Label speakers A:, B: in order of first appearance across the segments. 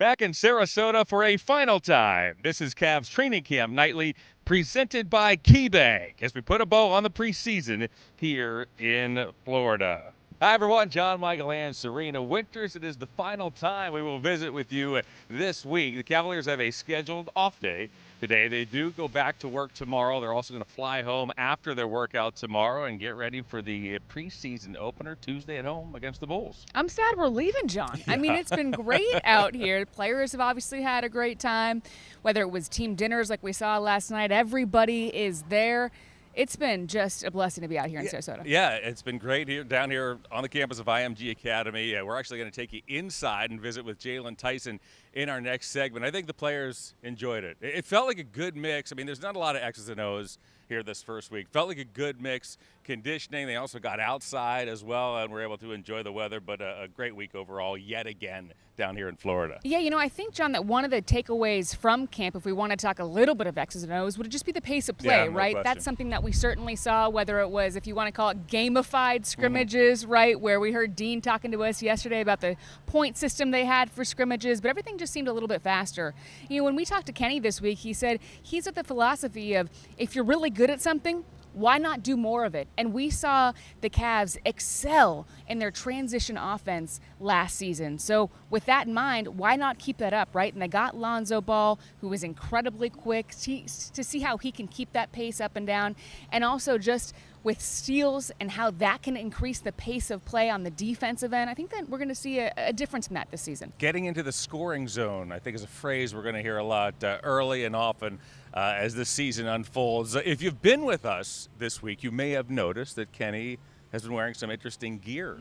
A: Back in Sarasota for a final time. This is Cavs Training Camp Nightly, presented by KeyBank, as we put a bow on the preseason here in Florida. Hi, everyone. John, Michael, and Serena Winters. It is the final time we will visit with you this week. The Cavaliers have a scheduled off day today. They do go back to work tomorrow. They're also going to fly home after their workout tomorrow and get ready for the preseason opener Tuesday at home against the Bulls.
B: I'm sad we're leaving, John. I mean, it's been great out here. Players have obviously had a great time, whether it was team dinners like we saw last night. Everybody is there. It's been just a blessing to be out here in Sarasota.
A: Yeah, it's been great here down here on the campus of IMG Academy. We're actually going to take you inside and visit with Jalen Tyson in our next segment. I think the players enjoyed it. It felt like a good mix. I mean, there's not a lot of X's and O's here this first week. Felt like a good mix. Conditioning, they also got outside as well and were able to enjoy the weather, but a great week overall yet again down here in Florida.
B: Yeah, I think, John, that one of the takeaways from camp, if we want to talk a little bit of X's and O's, would just be the pace of play,
A: no
B: right?
A: question.
B: That's something that we certainly saw, whether it was, if you want to call it gamified scrimmages, right, where we heard Dean talking to us yesterday about the point system they had for scrimmages, but everything just seemed a little bit faster. When we talked to Kenny this week, he said he's at the philosophy of if you're really good at something, why not do more of it? And we saw the Cavs excel in their transition offense last season. So with that in mind, why not keep that up, right? And they got Lonzo Ball, who is incredibly quick, to see how he can keep that pace up and down. And also just with steals and how that can increase the pace of play on the defensive end. I think that we're going to see a difference in that this season.
A: Getting into the scoring zone, I think, is a phrase we're going to hear a lot early and often as the season unfolds. If you've been with us this week, you may have noticed that Kenny has been wearing some interesting gear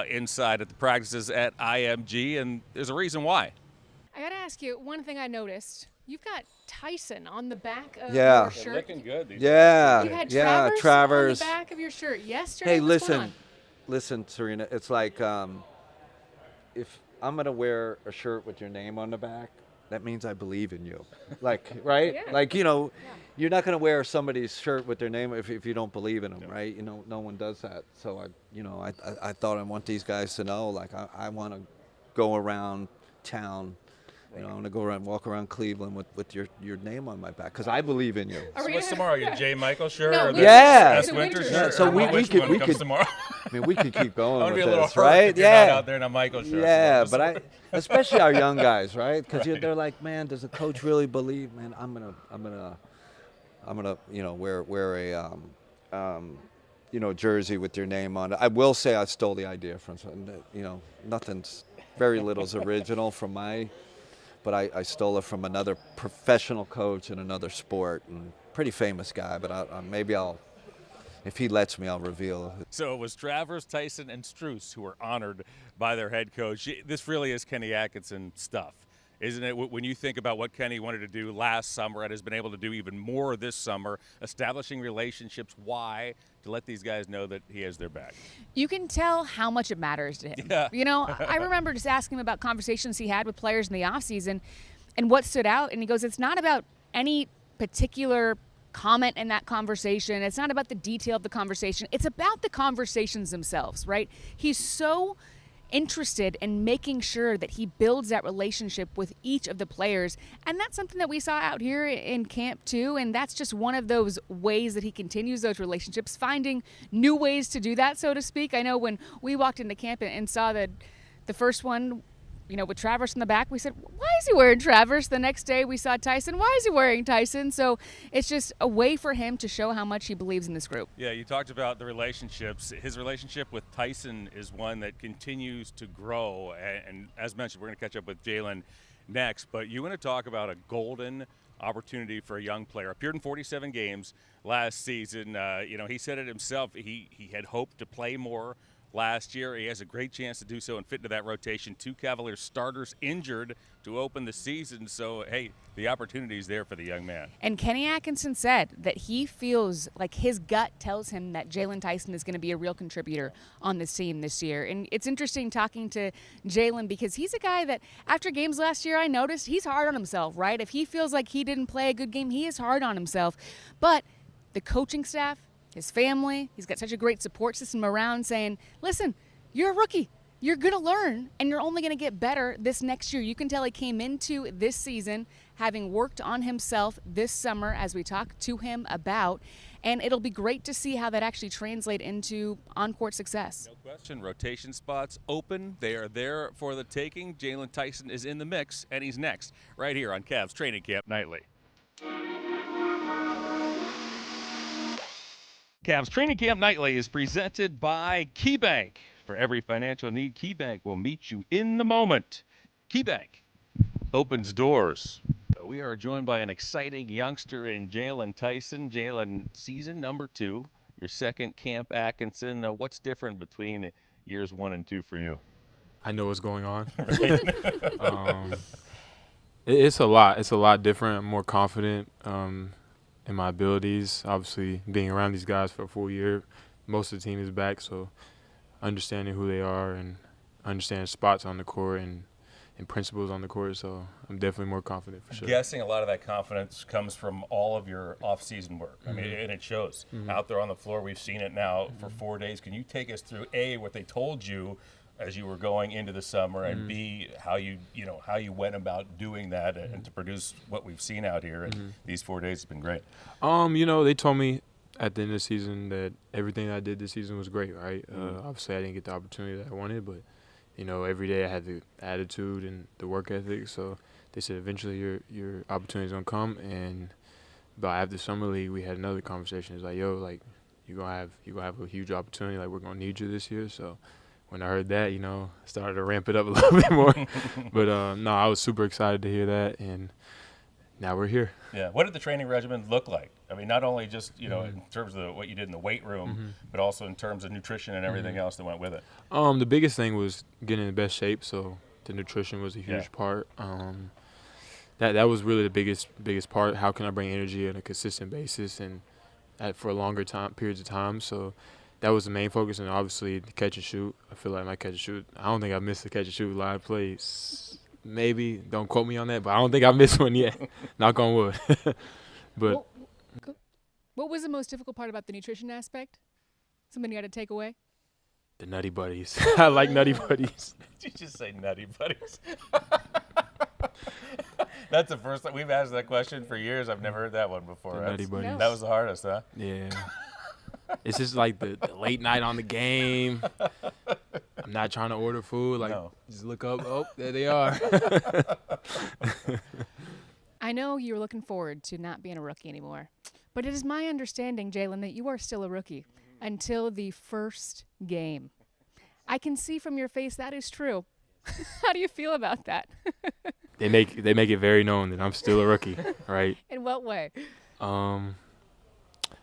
A: inside at the practices at IMG, and there's a reason why.
B: I got to ask you, one thing I noticed. You've got Tyson on the back of
C: Yeah.
B: your shirt.
A: They're looking good. These
C: Yeah,
B: You had
C: yeah,
B: Travers on the back of your shirt yesterday.
C: Hey,
B: What's going
C: listen, Serena. It's like if I'm gonna wear a shirt with your name on the back, that means I believe in you. Like, right?
B: Yeah.
C: Like, you're not gonna wear somebody's shirt with their name if you don't believe in them, right? No one does that. So I thought I want these guys to know, like, I want to go around town. I want to go around, walk around Cleveland with your name on my back because I believe in you.
A: So what's tomorrow? Your J. Michael shirt?
B: No,
A: or the
C: Yeah.
A: S. Winter shirt?
C: Yeah, so
A: Or
C: we
A: which
C: could-
A: one
C: we
A: comes
C: could-
A: tomorrow?
C: I mean, we could keep going
A: I want to
C: with
A: be a little
C: this,
A: hurt
C: right?
A: if you're not out there in a Michael shirt.
C: Yeah,
A: So
C: but especially our young guys, right? Because they're like, man, does the coach really believe? Man, I'm gonna, wear a, jersey with your name on it. I will say I stole the idea from, nothing's, very little's original from but I stole it from another professional coach in another sport, and pretty famous guy. But maybe if he lets me, I'll reveal it.
A: So it was Travers, Tyson, and Strus who were honored by their head coach. This really is Kenny Atkinson stuff, isn't it? When you think about what Kenny wanted to do last summer and has been able to do even more this summer, establishing relationships, why? To let these guys know that he has their back.
B: You can tell how much it matters to him.
A: Yeah.
B: I remember just asking him about conversations he had with players in the offseason and what stood out. And he goes, it's not about any particular comment in that conversation. It's not about the detail of the conversation. It's about the conversations themselves, right? He's so interested in making sure that he builds that relationship with each of the players. And that's something that we saw out here in camp too. And that's just one of those ways that he continues those relationships, finding new ways to do that, so to speak. I know when we walked into camp and saw the first one, with Travers in the back, we said, why is he wearing Travers? The next day we saw Tyson. Why is he wearing Tyson? So it's just a way for him to show how much he believes in this group.
A: Yeah, you talked about the relationships. His relationship with Tyson is one that continues to grow. And as mentioned, we're going to catch up with Jalen next. But you want to talk about a golden opportunity for a young player. Appeared in 47 games last season. He said it himself. He had hoped to play more last year. He has a great chance to do so and fit into that rotation. 2 Cavaliers starters injured to open the season. So, hey, the opportunity is there for the young man.
B: And Kenny Atkinson said that he feels like his gut tells him that Jalen Tyson is going to be a real contributor on this team this year. And it's interesting talking to Jalen because he's a guy that after games last year, I noticed he's hard on himself, right? If he feels like he didn't play a good game, he is hard on himself. But the coaching staff, his family, he's got such a great support system around saying, listen, you're a rookie. you're going to learn, and you're only going to get better this next year. You can tell he came into this season having worked on himself this summer, as we talked to him about, and it'll be great to see how that actually translates into on-court success.
A: No question. Rotation spots open. They are there for the taking. Jalen Tyson is in the mix, and he's next right here on Cavs Training Camp Nightly. Cavs Training Camp Nightly is presented by KeyBank. For every financial need, KeyBank will meet you in the moment. KeyBank opens doors. We are joined by an exciting youngster in Jalen Tyson. Jalen, season number 2, your second Camp Atkinson. What's different between years 1 and 2 for you?
D: I know what's going on. It's a lot. It's a lot different. I'm more confident in my abilities. Obviously, being around these guys for a full year, most of the team is back, so understanding who they are and understanding spots on the court and principles on the court, so I'm definitely more confident for sure.
A: I'm guessing a lot of that confidence comes from all of your off-season work. I mean, and it shows. Out there on the floor, we've seen it now for 4 days. Can you take us through, A, what they told you as you were going into the summer, and B, how you went about doing that and to produce what we've seen out here, and these 4 days has been great.
D: They told me at the end of the season that everything I did this season was great, right? Obviously, I didn't get the opportunity that I wanted, but every day I had the attitude and the work ethic. So they said eventually your opportunity's gonna come. And but after summer league, we had another conversation. It's like, yo, like you gonna have a huge opportunity. Like we're gonna need you this year. So when I heard that, I started to ramp it up a little bit more. But no, I was super excited to hear that, and now we're here.
A: Yeah. What did the training regimen look like? I mean, not only just, in terms of what you did in the weight room, but also in terms of nutrition and everything else that went with it.
D: The biggest thing was getting in the best shape, so the nutrition was a huge part. That was really the biggest part. How can I bring energy on a consistent basis and for a longer periods of time? So that was the main focus, and obviously the catch and shoot. I feel like my catch and shoot, I don't think I missed the catch and shoot live plays. Maybe, don't quote me on that, but I don't think I missed one yet. Knock on wood. But
B: what was the most difficult part about the nutrition aspect? Something you had to take away?
D: The Nutty Buddies. I like Nutty Buddies.
A: Did you just say Nutty Buddies? That's the first time we've asked that question for years. I've never heard that one before.
D: Nutty Buddies.
B: No.
A: That was the hardest, huh?
D: Yeah. It's just like the late night on the game. I'm not trying to order food. Like, just look up. Oh, there they are.
B: I know you're looking forward to not being a rookie anymore, but it is my understanding, Jalen, that you are still a rookie until the first game. I can see from your face that is true. How do you feel about that?
D: They make it very known that I'm still a rookie, right?
B: In what way?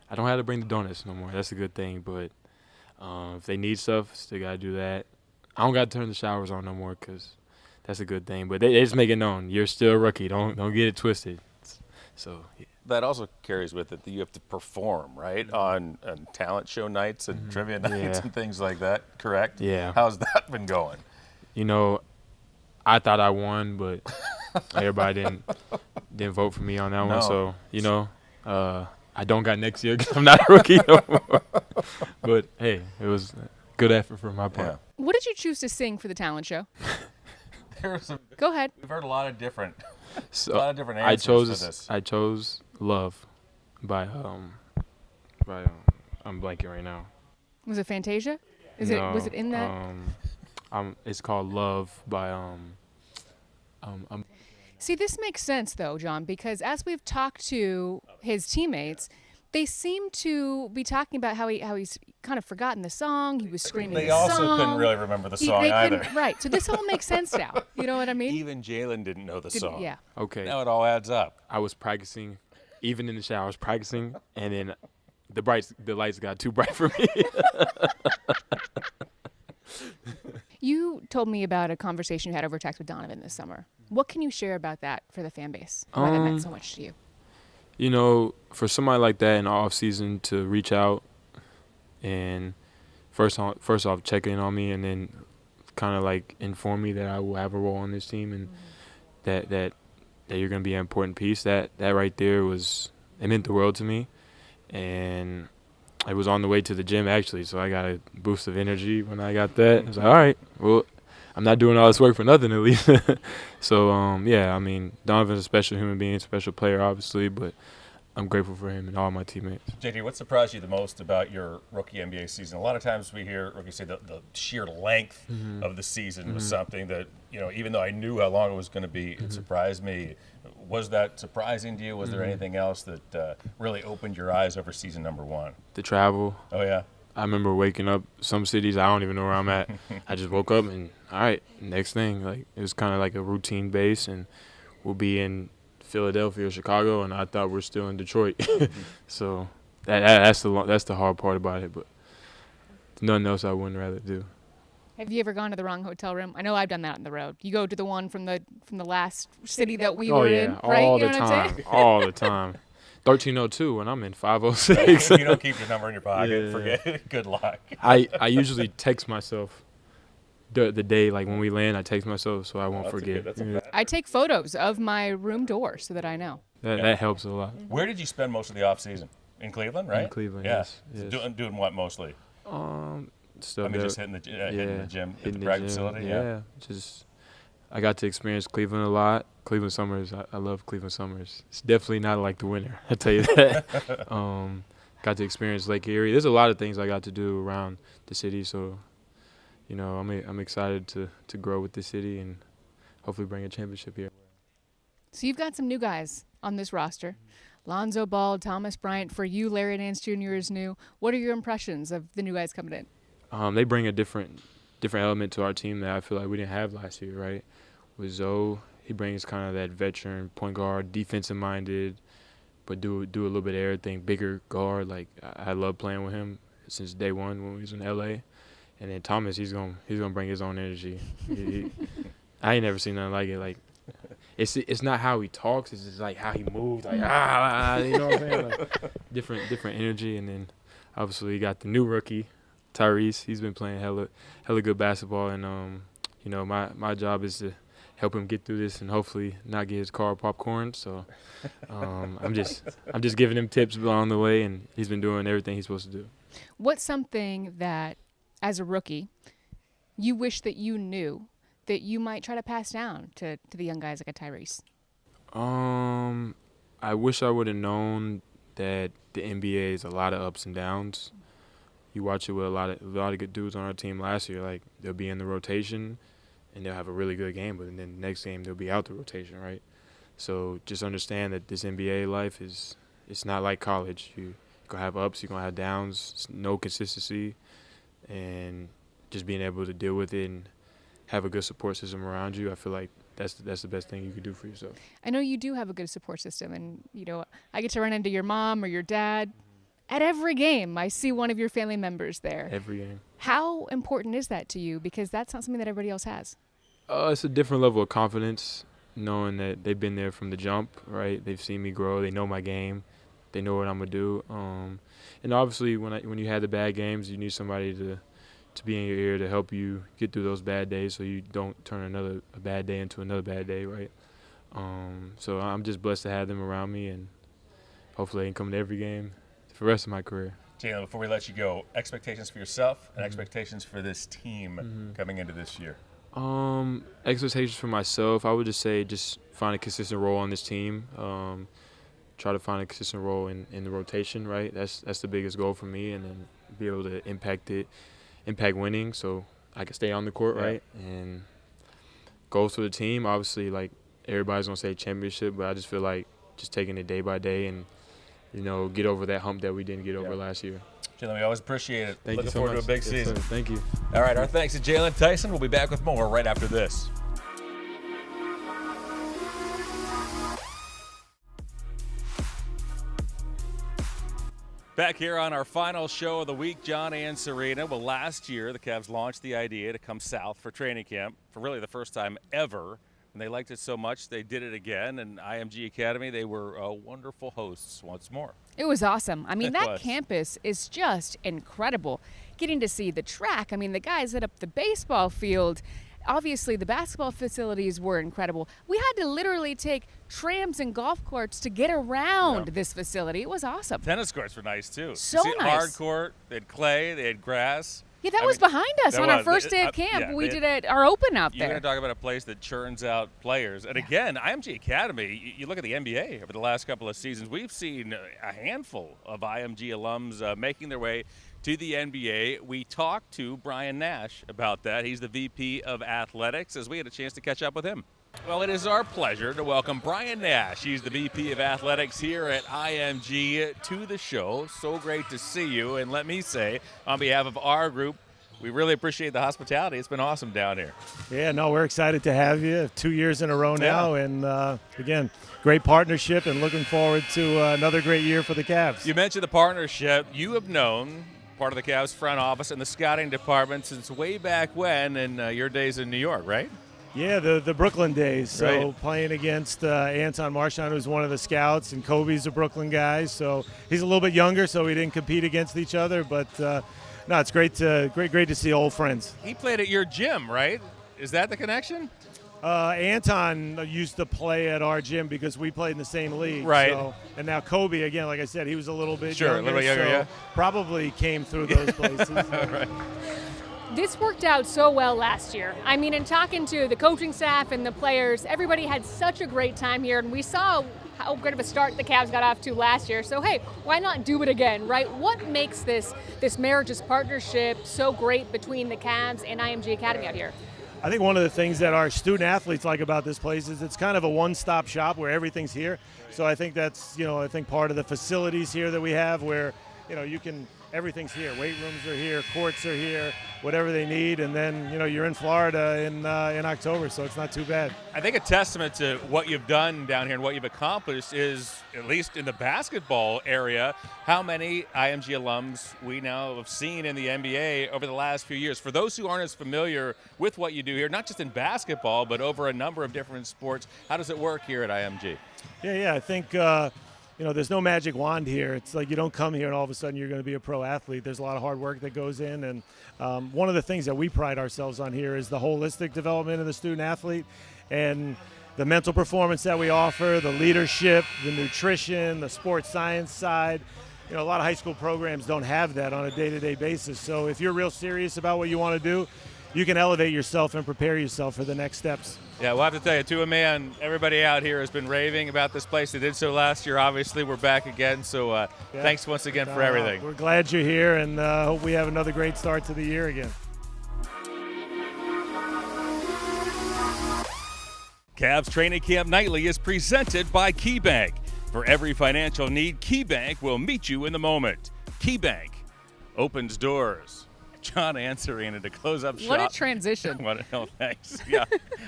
D: I don't have to bring the donuts no more. That's a good thing. But if they need stuff, still got to do that. I don't got to turn the showers on no more because that's a good thing. But they just make it known. You're still a rookie. Don't get it twisted. So
A: that also carries with it that you have to perform, right, on talent show nights and trivia nights and things like that, correct?
D: Yeah.
A: How's that been going?
D: I thought I won, but everybody didn't vote for me on that one. So, I don't got next year because I'm not a rookie no more. But, hey, it was a good effort for my part.
A: Yeah.
B: What did you choose to sing for the talent show? Go ahead.
A: We've heard a lot of different
D: So
A: answers for this.
D: I chose "Love" by I'm blanking right now.
B: Was it Fantasia? Was it in that?
D: It's called "Love" by
B: See, this makes sense, though, John, because as we've talked to his teammates, they seem to be talking about how he's kind of forgotten the song. He was screaming the song.
A: They also couldn't really remember the song either.
B: Right. So this all makes sense now. You know what I mean?
A: Even Jalen didn't know the song.
B: Yeah.
D: Okay.
A: Now it all adds up.
D: I was practicing, even in the shower. I was practicing, and then the lights got too bright for me.
B: You told me about a conversation you had over text with Donovan this summer. What can you share about that for the fan base? Why that meant so much to you?
D: For somebody like that in the off season to reach out and first off check in on me, and then kind of like inform me that I will have a role on this team, and that you're going to be an important piece. That right there it meant the world to me, and I was on the way to the gym, actually, so I got a boost of energy when I got that. I was like, all right, well, I'm not doing all this work for nothing, at least. So, yeah, I mean, Donovan's a special human being, special player, obviously, but I'm grateful for him and all my teammates.
A: JD, what surprised you the most about your rookie NBA season? A lot of times we hear rookies say the sheer length of the season was something that, even though I knew how long it was going to be, it surprised me. Was that surprising to you? Was there anything else that really opened your eyes over season number one?
D: The travel.
A: Oh, yeah?
D: I remember waking up some cities, I don't even know where I'm at. I just woke up and, all right, next thing. Like, it was kind of like a routine base, and we'll be in Philadelphia or Chicago, and I thought we're still in Detroit. So that's the hard part about it, but nothing else I wouldn't rather do.
B: Have you ever gone to the wrong hotel room? I know I've done that on the road. You go to the one from the last city that we were in, right?
D: All
B: You
D: the
B: know what I'm
D: time,
B: saying?
D: all the time. 1302 when I'm in 506.
A: You don't keep your number in your pocket.
D: Yeah.
A: Forget it. Good luck.
D: I usually text myself the day, like when we land, I text myself so I won't forget.
B: I take photos of my room door so that I know.
D: That helps a lot.
A: Where did you spend most of the off season? In Cleveland, right?
D: In Cleveland,
A: yeah.
D: yes.
A: So doing what mostly?
D: Stuff
A: Just hitting the gym, hitting the practice facility.
D: Yeah, just I got to experience Cleveland a lot. Cleveland summers, I love Cleveland summers. It's definitely not like the winter, I tell you that. Got to experience Lake Erie. There's a lot of things I got to do around the city, so I'm excited to grow with the city and hopefully bring a championship here.
B: So you've got some new guys on this roster. Lonzo Ball, Thomas Bryant. For you, Larry Nance Jr. is new. What are your impressions of the new guys coming in?
D: They bring a different element to our team that I feel like we didn't have last year, right? With Zoe, he brings kind of that veteran point guard, defensive-minded, but do a little bit of everything, bigger guard. Like, I love playing with him since day one when we was in L.A. And then Thomas, he's gonna bring his own energy. I ain't never seen nothing like it. Like, it's not how he talks, it's just like how he moves. Like, you know what I'm saying? Like, different energy. And then obviously you got the new rookie, Tyrese. He's been playing hella good basketball, and my job is to help him get through this and hopefully not get his car popcorn. So I'm just giving him tips along the way, and he's been doing everything he's supposed to do. What's
B: something that, as a rookie, you wish that you knew that you might try to pass down to the young guys like a Tyrese?
D: I wish I would have known that the NBA is a lot of ups and downs. You watch it with a lot of good dudes on our team last year. Like, they'll be in the rotation and they'll have a really good game, but then the next game they'll be out the rotation, right? So just understand that this NBA life it's not like college. You're gonna have ups, you're gonna have downs, no consistency, and just being able to deal with it and have a good support system around you. I feel like that's the best thing you could do for yourself.
B: I know you do have a good support system, and I get to run into your mom or your dad. At every game, I see one of your family members there.
D: Every game.
B: How important is that to you? Because that's not something that everybody else has.
D: It's a different level of confidence, knowing that they've been there from the jump, right? They've seen me grow. They know my game. They know what I'm gonna do. And obviously, when you have the bad games, you need somebody to be in your ear to help you get through those bad days, so you don't turn a bad day into another bad day, right? So I'm just blessed to have them around me, and hopefully they can come to every game for the rest of my career.
A: Jalen, before we let you go, expectations for yourself and expectations for this team coming into this year.
D: Expectations for myself, I would just say just find a consistent role on this team. Try to find a consistent role in the rotation, right? That's the biggest goal for me, and then be able to impact winning, so I can stay on the court, right? And goals for the team, obviously, like, everybody's gonna say championship, but I just feel like just taking it day by day and get over that hump that we didn't get over last year.
A: Jalen, we always appreciate it.
D: Thank
A: Looking
D: you so
A: forward
D: much.
A: to a big
D: Yes,
A: season.
D: sir. Thank you.
A: All right, our thanks to Jalen Tyson. We'll be back with more right after this. Back here on our final show of the week, John and Serena. Well, last year the Cavs launched the idea to come south for training camp for really the first time ever. And they liked it so much they did it again. And IMG Academy, they were wonderful hosts once more.
B: It was awesome. I mean,
A: It
B: that
A: was.
B: campus is just incredible. Getting to see the track. I mean, the guys set up the baseball field. obviously the basketball facilities were incredible. We had to literally take trams and golf carts to get around this facility. It was awesome.
A: Tennis courts were nice too.
B: So
A: nice. Hard court. They had clay. They had grass.
B: Yeah, that was behind us on our first day of camp.
A: Yeah,
B: we did our open out
A: You're
B: there.
A: going to talk about a place that churns out players. And again, IMG Academy, you look at the NBA over the last couple of seasons, we've seen a handful of IMG alums making their way to the NBA. We talked to Brian Nash about that. He's the VP of Athletics, as we had a chance to catch up with him. Well, it is our pleasure to welcome Brian Nash. He's the VP of Athletics here at IMG to the show. So great to see you. And let me say, on behalf of our group, we really appreciate the hospitality. It's been awesome down here.
E: Yeah, no, we're excited to have you 2 years in a row now. And, again, great partnership and looking forward to another great year for the Cavs.
A: You mentioned the partnership. You have known part of the Cavs front office and the scouting department since way back when in your days in New York, right?
E: Yeah, the Brooklyn days. So
A: Right.
E: playing against Anton Marchand, who's one of the scouts, and Kobe's a Brooklyn guy. So he's a little bit younger, so we didn't compete against each other. But no, it's great to see old friends.
A: He played at your gym, right? Is that the connection?
E: Anton used to play at our gym because we played in the same league.
A: Right.
E: So, and now Kobe, again, like I said, he was a little bit
A: Sure, a
E: younger.
A: little younger,
E: so
A: yeah.
E: Probably came through those places.
A: Right.
F: This worked out so well last year. I mean, in talking to the coaching staff and the players, everybody had such a great time here, and we saw how great of a start the Cavs got off to last year. So, hey, why not do it again, right? What makes this marriage, this partnership so great between the Cavs and IMG Academy out here?
E: I think one of the things that our student athletes like about this place is it's kind of a one-stop shop where everything's here. So I think that's, I think part of the facilities here that we have where, everything's here. Weight rooms are here, courts are here, whatever they need. And then, you're in Florida in October, so it's not too bad.
A: I think a testament to what you've done down here and what you've accomplished is, at least in the basketball area, how many IMG alums we now have seen in the NBA over the last few years. For those who aren't as familiar with what you do here, not just in basketball, but over a number of different sports, how does it work here at IMG?
E: Yeah, I think there's no magic wand here. It's like you don't come here and all of a sudden you're going to be a pro athlete. There's a lot of hard work that goes in. And one of the things that we pride ourselves on here is the holistic development of the student athlete and the mental performance that we offer, the leadership, the nutrition, the sports science side. A lot of high school programs don't have that on a day-to-day basis. So if you're real serious about what you want to do, you can elevate yourself and prepare yourself for the next steps.
A: Yeah, we'll have to tell you, to a man, everybody out here has been raving about this place. They did so last year. Obviously, we're back again. So thanks once again for everything.
E: We're glad you're here, and hope we have another great start to the year again.
A: Cavs Training Camp Nightly is presented by KeyBank. For every financial need, KeyBank will meet you in the moment. KeyBank opens doors. John Ansarina to close up shop.
B: What a transition.
A: Oh, thanks. Yeah,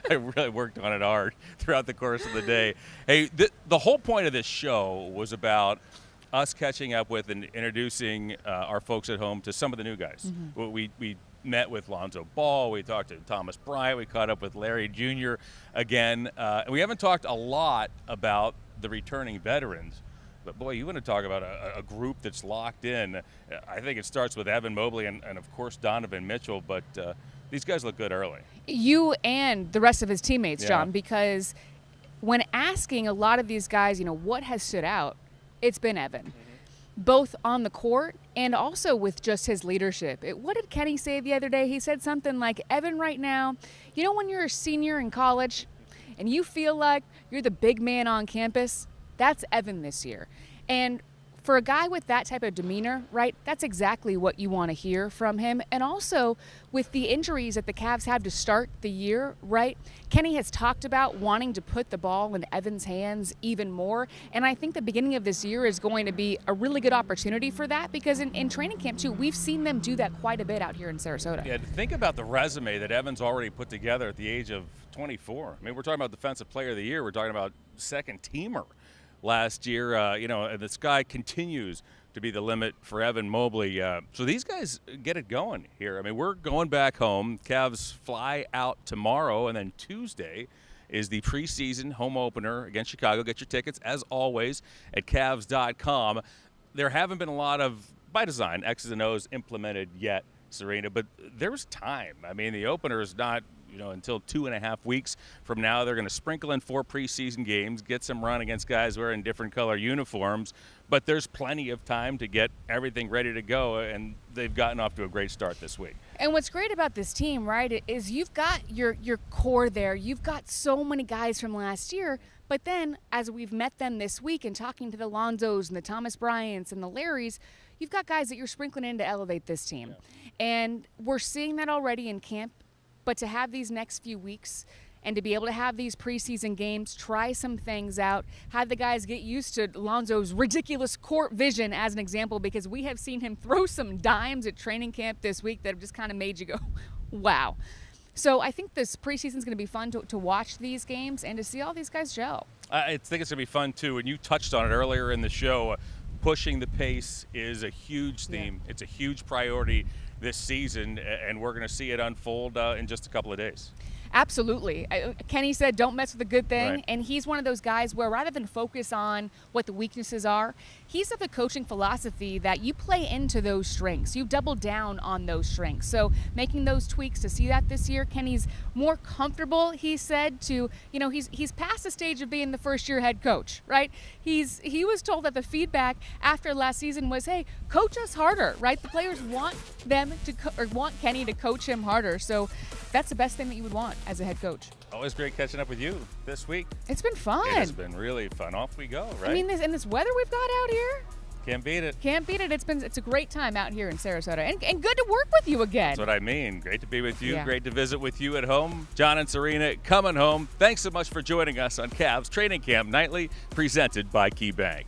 A: I really worked on it hard throughout the course of the day. Hey, the whole point of this show was about us catching up with and introducing our folks at home to some of the new guys. Mm-hmm. We met with Lonzo Ball. We talked to Thomas Bryant. We caught up with Larry Jr. again. And we haven't talked a lot about the returning veterans. But, boy, you want to talk about a group that's locked in. I think it starts with Evan Mobley and of course, Donovan Mitchell. But these guys look good early.
B: You and the rest of his teammates, John, because when asking a lot of these guys, what has stood out, it's been Evan, both on the court and also with just his leadership. What did Kenny say the other day? He said something like, Evan right now, when you're a senior in college and you feel like you're the big man on campus, that's Evan this year. And for a guy with that type of demeanor, right, that's exactly what you want to hear from him. And also with the injuries that the Cavs have to start the year, right, Kenny has talked about wanting to put the ball in Evan's hands even more. And I think the beginning of this year is going to be a really good opportunity for that because in training camp, too, we've seen them do that quite a bit out here in Sarasota.
A: Yeah, think about the resume that Evan's already put together at the age of 24. I mean, we're talking about Defensive Player of the Year. We're talking about second teamer last year, and the sky continues to be the limit for Evan Mobley. So these guys get it going here. I mean, we're going back home. Cavs fly out tomorrow, and then Tuesday is the preseason home opener against Chicago. Get your tickets, as always, at Cavs.com. There haven't been a lot of, by design, X's and O's implemented yet, Serena, but there's time. I mean, the opener is not until 2.5 weeks from now. They're going to sprinkle in 4 preseason games, get some run against guys wearing different color uniforms, but there's plenty of time to get everything ready to go, and they've gotten off to a great start this week.
B: And what's great about this team, right, is you've got your core there. You've got so many guys from last year, but then as we've met them this week and talking to the Lonzos and the Thomas Bryants and the Larrys, you've got guys that you're sprinkling in to elevate this team. Yeah. And we're seeing that already in camp, but to have these next few weeks and to be able to have these preseason games, try some things out, have the guys get used to Lonzo's ridiculous court vision as an example, because we have seen him throw some dimes at training camp this week that have just kind of made you go, wow. So I think this preseason is going to be fun to watch these games and to see all these guys gel.
A: I think it's going to be fun, too, and you touched on it earlier in the show. Pushing the pace is a huge theme. Yeah. It's a huge priority this season, and we're going to see it unfold in just a couple of days.
B: Absolutely. Kenny said, don't mess with a good thing.
A: Right.
B: And he's one of those guys where rather than focus on what the weaknesses are, he's of the coaching philosophy that you play into those strengths. You double down on those strengths. So making those tweaks to see that this year, Kenny's more comfortable, he said, to, he's past the stage of being the first-year head coach, right? He was told that the feedback after last season was, hey, coach us harder, right? The players want want Kenny to coach him harder. So that's the best thing that you would want as a head coach.
A: Always great catching up with you this week.
B: It's been fun.
A: It has been really fun. Off we go, right?
B: I mean, this weather we've got out here.
A: Can't beat it.
B: Can't beat it. It's a great time out here in Sarasota, and good to work with you again.
A: That's what I mean. Great to be with you.
B: Yeah.
A: Great to visit with you at home. John and Serena coming home. Thanks so much for joining us on Cavs Training Camp Nightly, presented by KeyBank.